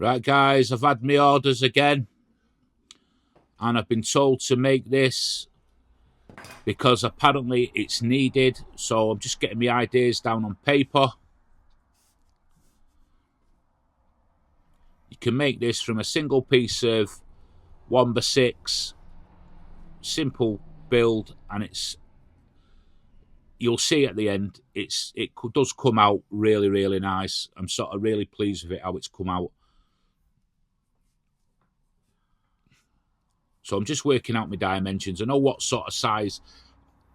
Right guys, I've had my orders again and I've been told to make this because apparently it's needed, so I'm just getting my ideas down on paper. You can make this from a single piece of 1x6, simple build, and you'll see at the end it does come out really nice. I'm sort of really pleased with it, how it's come out. So I'm just working out my dimensions. I know what sort of size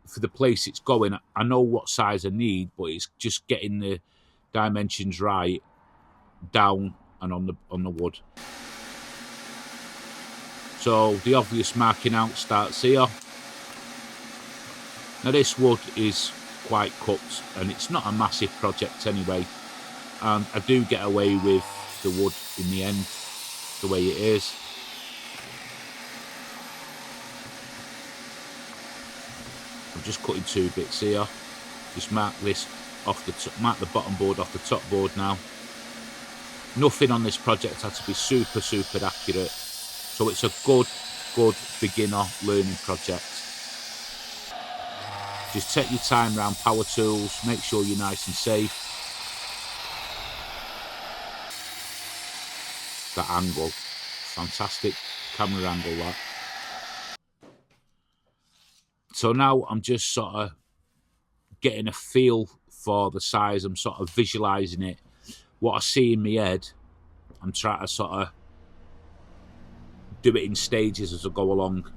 for the place it's going. I know what size I need, but it's just getting the dimensions right down and on the wood. So the obvious marking out starts here. Now this wood is quite cooked and it's not a massive project anyway, and I do get away with the wood in the end the way it is. I'm just cutting 2 bits here. Just mark this off the top, mark the bottom board off the top board now. Nothing on this project had to be super accurate, so it's a good beginner learning project. Just take your time around power tools, make sure you're nice and safe. That angle, fantastic camera angle that. So now I'm just sort of getting a feel for the size. I'm sort of visualising it. What I see in my head, I'm trying to sort of do it in stages as I go along.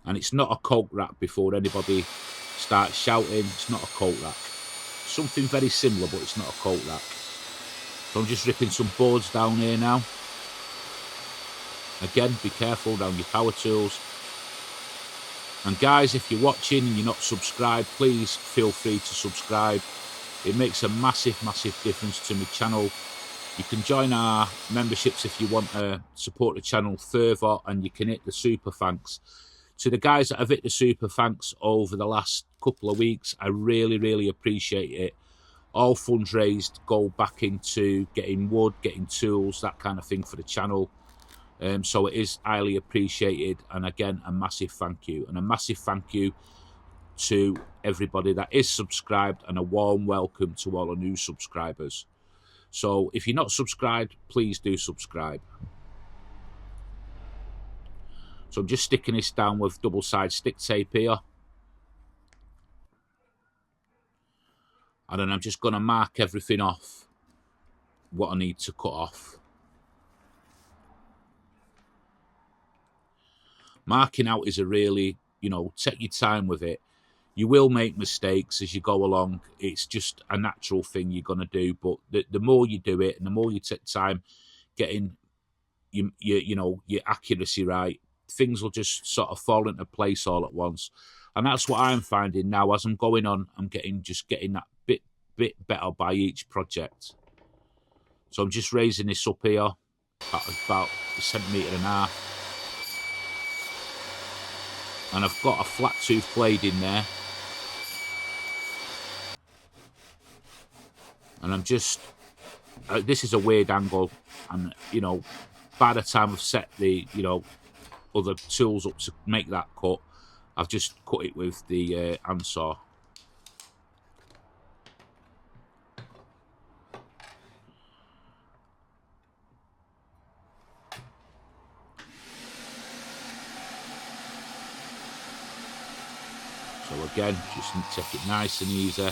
And it's not a coat rack before anybody starts shouting. It's not a coat rack. Something very similar, but it's not a coat rack. So I'm just ripping some boards down here now. Again, be careful around your power tools. And guys, if you're watching and you're not subscribed, please feel free to subscribe. It makes a massive difference to my channel. You can join our memberships if you want to support the channel further, and you can hit the super thanks. To the guys that have hit the super thanks over the last couple of weeks, I really appreciate it. All funds raised go back into getting wood, getting tools, that kind of thing for the channel. So it is highly appreciated, and again, a massive thank you. And a massive thank you to everybody that is subscribed, and a warm welcome to all the new subscribers. So if you're not subscribed, please do subscribe. So I'm just sticking this down with double-sided stick tape here. And then I'm just going to mark everything off, what I need to cut off. Marking out is a really, take your time with it. You will make mistakes as you go along. It's just a natural thing you're going to do. But the more you do it and the more you take time getting your accuracy right, things will just sort of fall into place all at once. And that's what I'm finding now as I'm going on. I'm getting that bit better by each project. So I'm just raising this up here about 1.5 centimetres. And I've got a flat tooth blade in there. And I'm just, this is a weird angle. And, by the time I've set the, other tools up to make that cut, I've just cut it with the handsaw. So again, just take it nice and easy.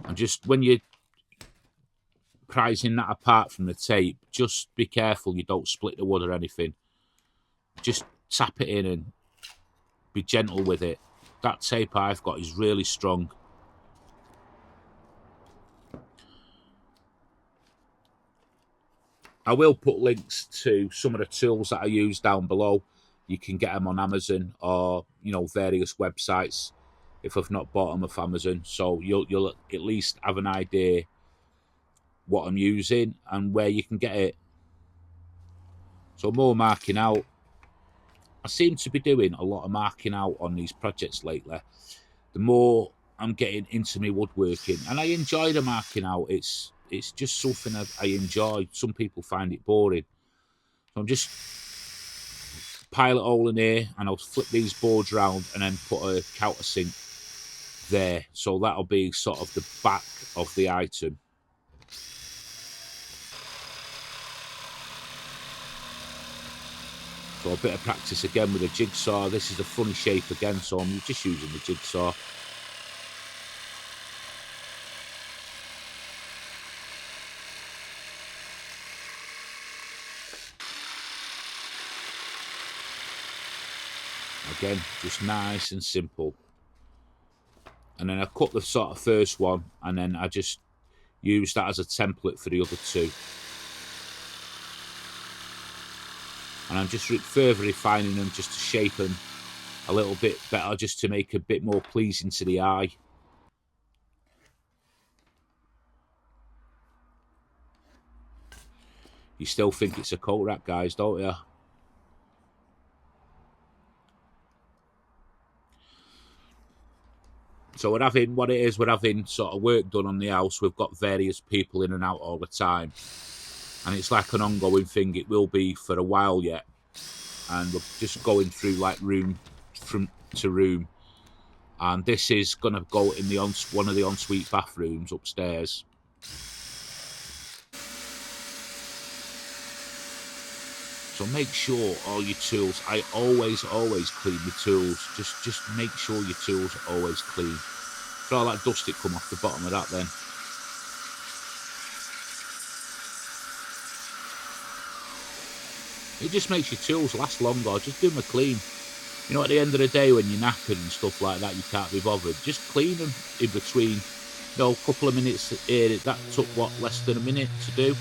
And just when you're prizing that apart from the tape, just be careful you don't split the wood or anything. Just tap it in and be gentle with it. That tape I've got is really strong. I will put links to some of the tools that I use down below. You can get them on Amazon or, various websites if I've not bought them off Amazon. So you'll at least have an idea what I'm using and where you can get it. So more marking out. I seem to be doing a lot of marking out on these projects lately. The more I'm getting into my woodworking, and I enjoy the marking out. It's just something that I enjoy. Some people find it boring. So I'm just pile it all in here, and I'll flip these boards around and then put a countersink there. So that'll be sort of the back of the item. So a bit of practice again with a jigsaw. This is a funny shape again, so I'm just using the jigsaw. Again, just nice and simple. And then I cut the sort of first one, and then I just use that as a template for the other two. And I'm just further refining them just to shape them a little bit better, just to make a bit more pleasing to the eye. You still think it's a coat rack, guys, don't you? So we're having sort of work done on the house. We've got various people in and out all the time. And it's like an ongoing thing. It will be for a while yet. And we're just going through like room to room. And this is going to go in one of the ensuite bathrooms upstairs. So make sure all your tools, I always clean my tools. Just make sure your tools are always clean. So all that dust it come off the bottom of that then. It just makes your tools last longer. Just do them a clean. You know, at the end of the day when you're knackered and stuff like that, you can't be bothered. Just clean them in between. You know, a couple of minutes here. That took, what, less than a minute to do?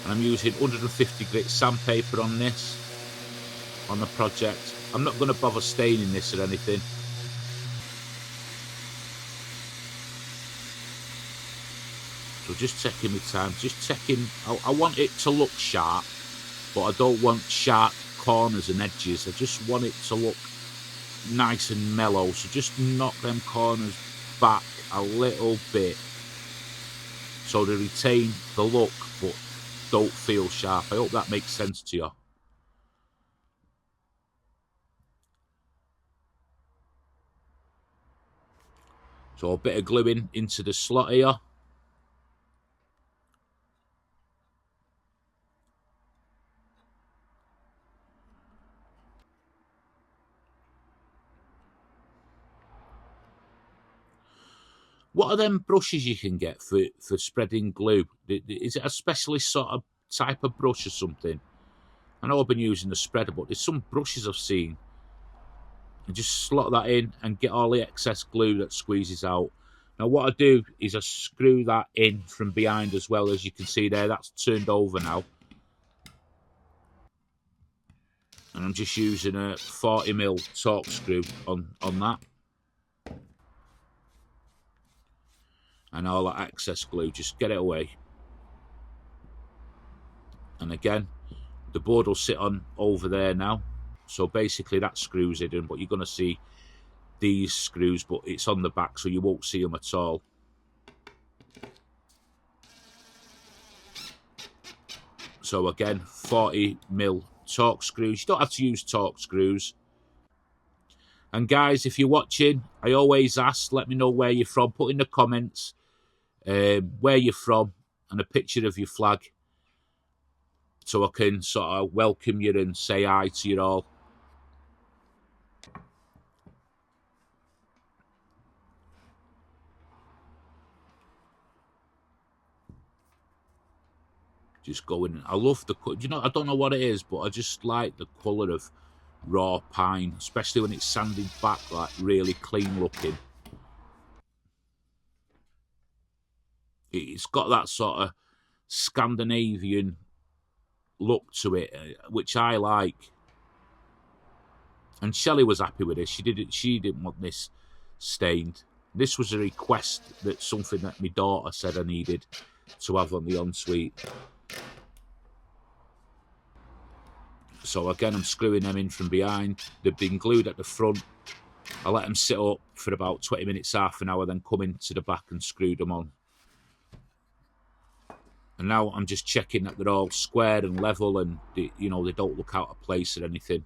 And I'm using 150 grit sandpaper on this, on the project. I'm not going to bother staining this or anything. So just taking my time, just checking. I want it to look sharp, but I don't want sharp corners and edges. I just want it to look nice and mellow. So just knock them corners back a little bit so they retain the look, but don't feel sharp. I hope that makes sense to you. So a bit of gluing into the slot here. What are them brushes you can get for spreading glue? Is it a specialist sort of type of brush or something? I know I've been using the spreader, but there's some brushes I've seen. And just slot that in and get all the excess glue that squeezes out. Now what I do is I screw that in from behind as well. As you can see there, that's turned over now. And I'm just using a 40mm torque screw on that. And all that excess glue, just get it away. And again, the board will sit on over there now. So basically that screws it in, but you're going to see these screws, but it's on the back, so you won't see them at all. So again, 40mm torque screws. You don't have to use torque screws. And guys, if you're watching, I always ask, let me know where you're from. Put in the comments where you're from and a picture of your flag, so I can sort of welcome you and say hi to you all. Just going. I love the, you know, I don't know what it is, but I just like the colour of raw pine, especially when it's sanded back, like really clean looking. It's got that sort of Scandinavian look to it, which I like. And Shelley was happy with this. She didn't want this stained. This was a request, that something that my daughter said I needed. to have on the ensuite. So again, I'm screwing them in from behind. They've been glued at the front. I let them sit up for about 20 minutes, half an hour, then come into the back and screw them on. And now I'm just checking that they're all square and level, and they don't look out of place or anything.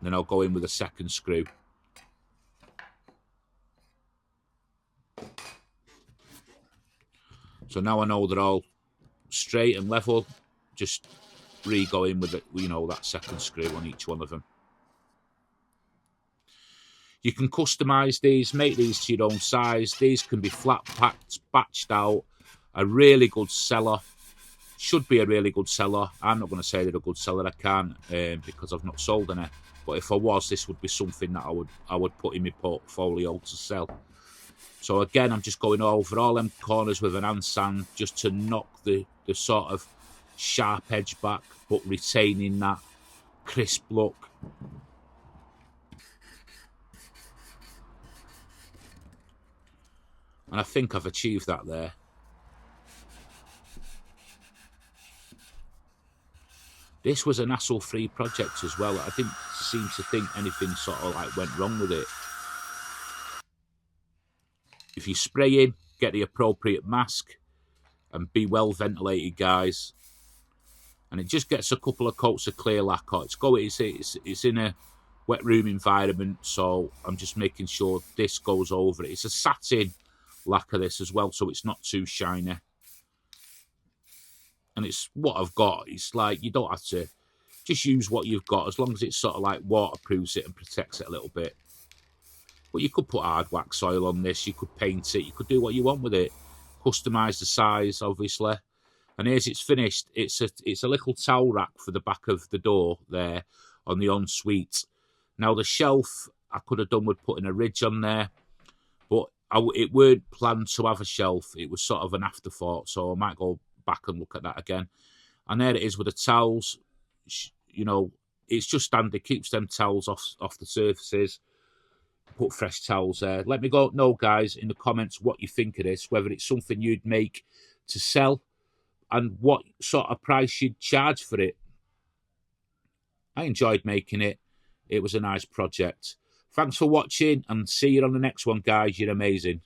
Then I'll go in with a second screw. So now I know they're all straight and level. Just re-go in with it, that second screw on each one of them. You can customise these, make these to your own size. These can be flat packed, batched out. A really good seller. Should be a really good seller. I'm not going to say they're a good seller. I can't because I've not sold any. But if I was, this would be something that I would put in my portfolio to sell. So again, I'm just going over all them corners with an hand sand just to knock the sort of sharp edge back, but retaining that crisp look. And I think I've achieved that there. This was an hassle-free project as well. I didn't seem to think anything sort of like went wrong with it. If you spray in, get the appropriate mask and be well ventilated, guys. And it just gets a couple of coats of clear lacquer. It's in a wet room environment, so I'm just making sure this goes over it. It's a satin lacquer, this as well, so it's not too shiny. And it's what I've got. It's like you don't have to, just use what you've got as long as it's sort of like waterproofs it and protects it a little bit. But you could put hard wax oil on this, you could paint it, you could do what you want with it. Customise the size, obviously. And here's it's finished. It's a little towel rack for the back of the door there on the ensuite. Now the shelf I could have done with putting a ridge on there, but it weren't planned to have a shelf. It was sort of an afterthought, so I might go back and look at that again. And there it is with the towels. It's just standard. Keeps them towels off the surfaces. Put fresh towels there. Let me know, guys, in the comments what you think of this, whether it's something you'd make to sell and what sort of price you'd charge for it. I enjoyed making it. It was a nice project. Thanks for watching and see you on the next one, guys. You're amazing.